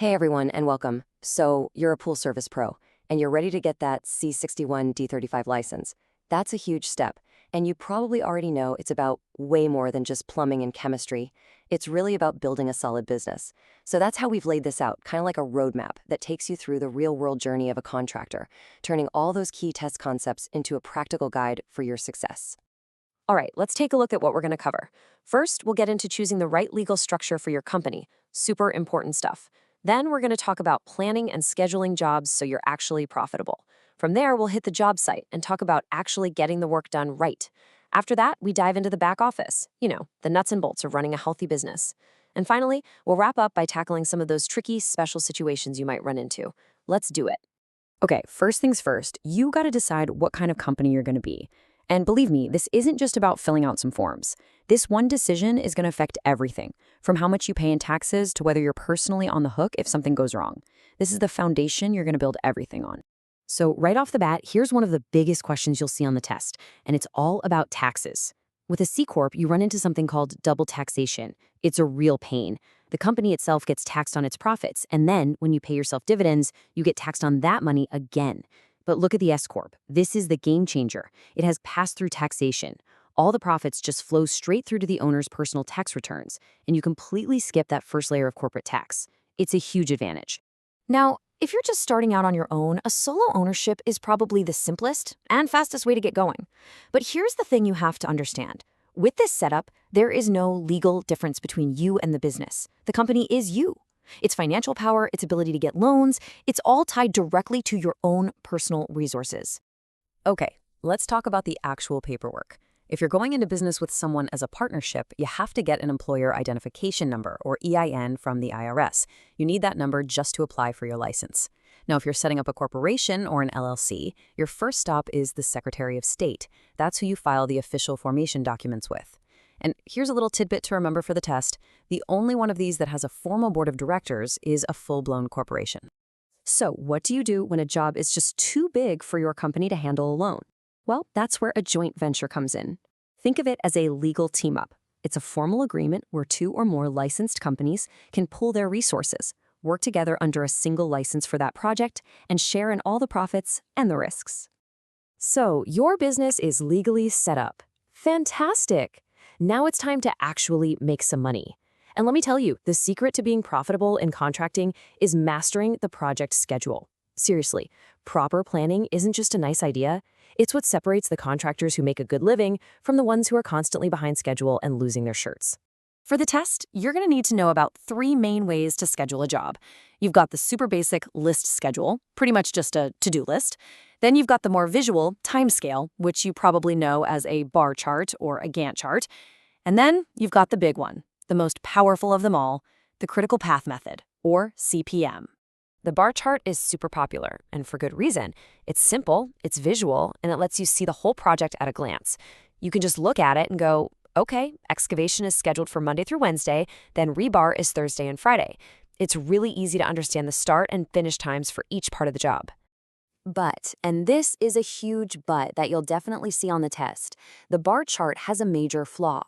Hey everyone, and welcome. So, you're a pool service pro, and you're ready to get that C61-D35 license. That's a huge step, and you probably already know it's about way more than just plumbing and chemistry. It's really about building a solid business. So that's how we've laid this out, kind of like a roadmap that takes you through the real-world journey of a contractor, turning all those key test concepts into a practical guide for your success. All right, let's take a look at what we're going to cover. First, we'll get into choosing the right legal structure for your company. Super important stuff. Then we're going to talk about planning and scheduling jobs so you're actually profitable. From there, we'll hit the job site and talk about actually getting the work done right. After that, we dive into the back office, the nuts and bolts of running a healthy business. And finally, we'll wrap up by tackling some of those tricky special situations you might run into. Let's do it. Okay, first things first, you got to decide what kind of company you're going to be. And believe me, this isn't just about filling out some forms. This one decision is going to affect everything, from how much you pay in taxes to whether you're personally on the hook if something goes wrong. This is the foundation you're going to build everything on. So right off the bat, here's one of the biggest questions you'll see on the test, and it's all about taxes. With a C Corp, you run into something called double taxation. It's a real pain. The company itself gets taxed on its profits, and then when you pay yourself dividends, you get taxed on that money again. But look at the S Corp. This is the game changer. It has pass-through taxation. All the profits just flow straight through to the owner's personal tax returns, and you completely skip that first layer of corporate tax. It's a huge advantage. Now, if you're just starting out on your own, a solo ownership is probably the simplest and fastest way to get going. But here's the thing you have to understand. With this setup, there is no legal difference between you and the business. The company is you. Its financial power, its ability to get loans, it's all tied directly to your own personal resources. Okay, let's talk about the actual paperwork. If you're going into business with someone as a partnership, you have to get an employer identification number, or EIN, from the IRS. You need that number just to apply for your license. Now, if you're setting up a corporation or an LLC, your first stop is the Secretary of State. That's who you file the official formation documents with. And here's a little tidbit to remember for the test. The only one of these that has a formal board of directors is a full-blown corporation. So what do you do when a job is just too big for your company to handle alone? Well, that's where a joint venture comes in. Think of it as a legal team-up. It's a formal agreement where two or more licensed companies can pool their resources, work together under a single license for that project, and share in all the profits and the risks. So your business is legally set up. Fantastic! Now it's time to actually make some money. And let me tell you, the secret to being profitable in contracting is mastering the project schedule. Seriously, proper planning isn't just a nice idea. It's what separates the contractors who make a good living from the ones who are constantly behind schedule and losing their shirts. For the test, you're going to need to know about 3 main ways to schedule a job. You've got the super basic list schedule, pretty much just a to-do list. Then you've got the more visual time scale, which you probably know as a bar chart or a Gantt chart. And then you've got the big one, the most powerful of them all, the critical path method, or CPM. The bar chart is super popular, and for good reason. It's simple, it's visual, and it lets you see the whole project at a glance. You can just look at it and go, okay, excavation is scheduled for Monday through Wednesday, then rebar is Thursday and Friday. It's really easy to understand the start and finish times for each part of the job. But, and this is a huge but that you'll definitely see on the test, the bar chart has a major flaw.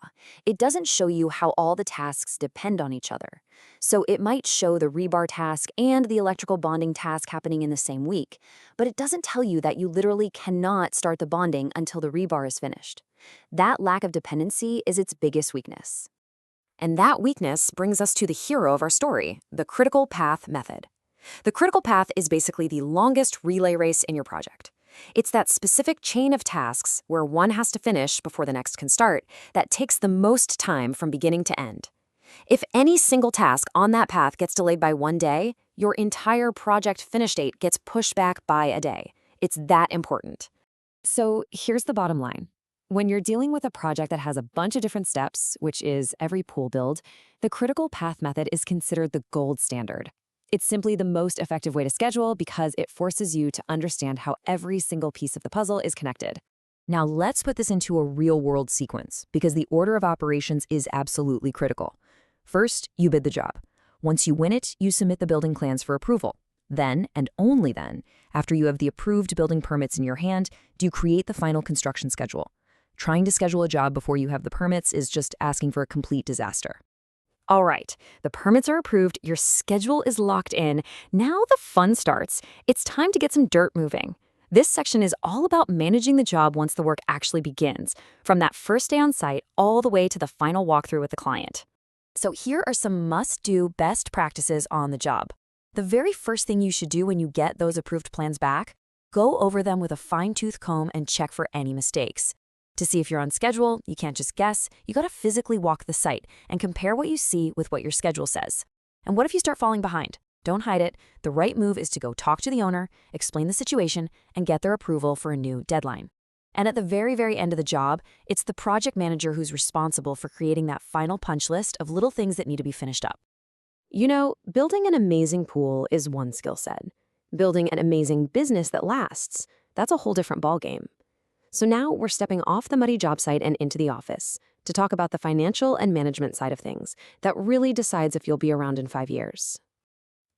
It doesn't show you how all the tasks depend on each other. So it might show the rebar task and the electrical bonding task happening in the same week, but it doesn't tell you that you literally cannot start the bonding until the rebar is finished. That lack of dependency is its biggest weakness. And that weakness brings us to the hero of our story, the critical path method. The critical path is basically the longest relay race in your project. It's that specific chain of tasks where one has to finish before the next can start that takes the most time from beginning to end. If any single task on that path gets delayed by 1 day, your entire project finish date gets pushed back by a day. It's that important. So here's the bottom line. When you're dealing with a project that has a bunch of different steps, which is every pool build, the critical path method is considered the gold standard. It's simply the most effective way to schedule because it forces you to understand how every single piece of the puzzle is connected. Now let's put this into a real-world sequence because the order of operations is absolutely critical. First, you bid the job. Once you win it, you submit the building plans for approval. Then, and only then, after you have the approved building permits in your hand, do you create the final construction schedule. Trying to schedule a job before you have the permits is just asking for a complete disaster. All right, the permits are approved, your schedule is locked in. Now the fun starts. It's time to get some dirt moving. This section is all about managing the job once the work actually begins, from that first day on site all the way to the final walkthrough with the client. So here are some must-do best practices on the job. The very first thing you should do when you get those approved plans back, go over them with a fine-tooth comb and check for any mistakes. To see if you're on schedule, you can't just guess, you gotta physically walk the site and compare what you see with what your schedule says. And what if you start falling behind? Don't hide it. The right move is to go talk to the owner, explain the situation, and get their approval for a new deadline. And at the very, very end of the job, it's the project manager who's responsible for creating that final punch list of little things that need to be finished up. You know, building an amazing pool is one skill set. Building an amazing business that lasts, that's a whole different ballgame. So now we're stepping off the muddy job site and into the office to talk about the financial and management side of things that really decides if you'll be around in 5 years.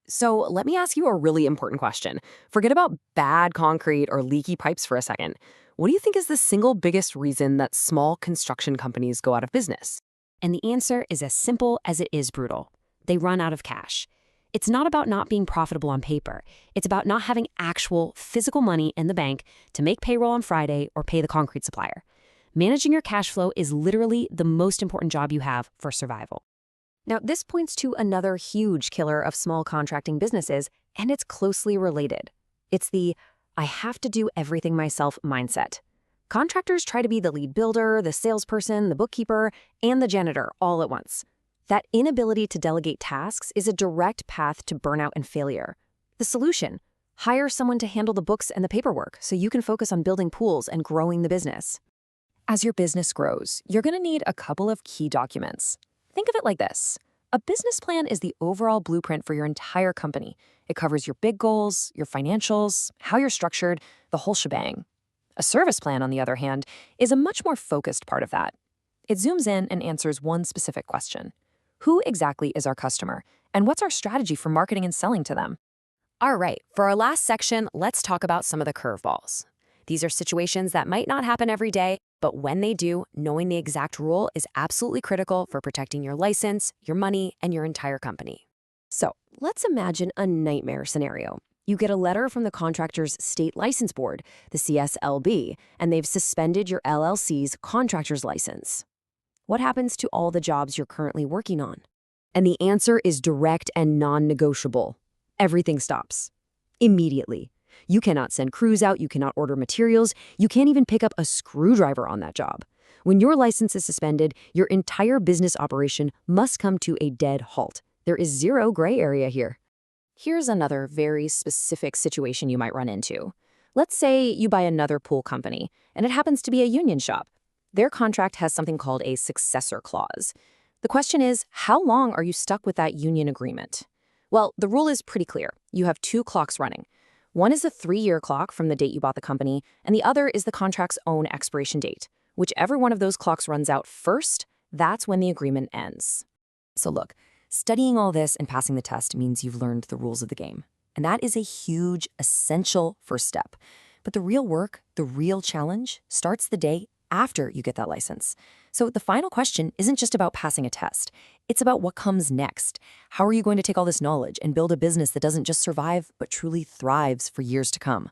So let me ask you a really important question. Forget about bad concrete or leaky pipes for a second. What do you think is the single biggest reason that small construction companies go out of business? And the answer is as simple as it is brutal. They run out of cash. It's not about not being profitable on paper. It's about not having actual physical money in the bank to make payroll on Friday or pay the concrete supplier. Managing your cash flow is literally the most important job you have for survival. Now, this points to another huge killer of small contracting businesses, and it's closely related. It's the I have to do everything myself mindset. Contractors try to be the lead builder, the salesperson, the bookkeeper, and the janitor all at once. That inability to delegate tasks is a direct path to burnout and failure. The solution: hire someone to handle the books and the paperwork so you can focus on building pools and growing the business. As your business grows, you're going to need a couple of key documents. Think of it like this. A business plan is the overall blueprint for your entire company. It covers your big goals, your financials, how you're structured, the whole shebang. A service plan, on the other hand, is a much more focused part of that. It zooms in and answers one specific question. Who exactly is our customer, and what's our strategy for marketing and selling to them? All right, for our last section, let's talk about some of the curveballs. These are situations that might not happen every day, but when they do, knowing the exact rule is absolutely critical for protecting your license, your money, and your entire company. So let's imagine a nightmare scenario. You get a letter from the contractor's state license board, the CSLB, and they've suspended your LLC's contractor's license. What happens to all the jobs you're currently working on? And the answer is direct and non-negotiable. Everything stops. Immediately. You cannot send crews out, you cannot order materials, you can't even pick up a screwdriver on that job. When your license is suspended, your entire business operation must come to a dead halt. There is zero gray area here. Here's another very specific situation you might run into. Let's say you buy another pool company, and it happens to be a union shop. Their contract has something called a successor clause. The question is, how long are you stuck with that union agreement? Well, the rule is pretty clear. You have two clocks running. One is a 3-year clock from the date you bought the company, and the other is the contract's own expiration date. Whichever one of those clocks runs out first, that's when the agreement ends. So look, studying all this and passing the test means you've learned the rules of the game. And that is a huge, essential first step. But the real work, the real challenge, starts the day after you get that license. So the final question isn't just about passing a test. It's about what comes next. How are you going to take all this knowledge and build a business that doesn't just survive, but truly thrives for years to come?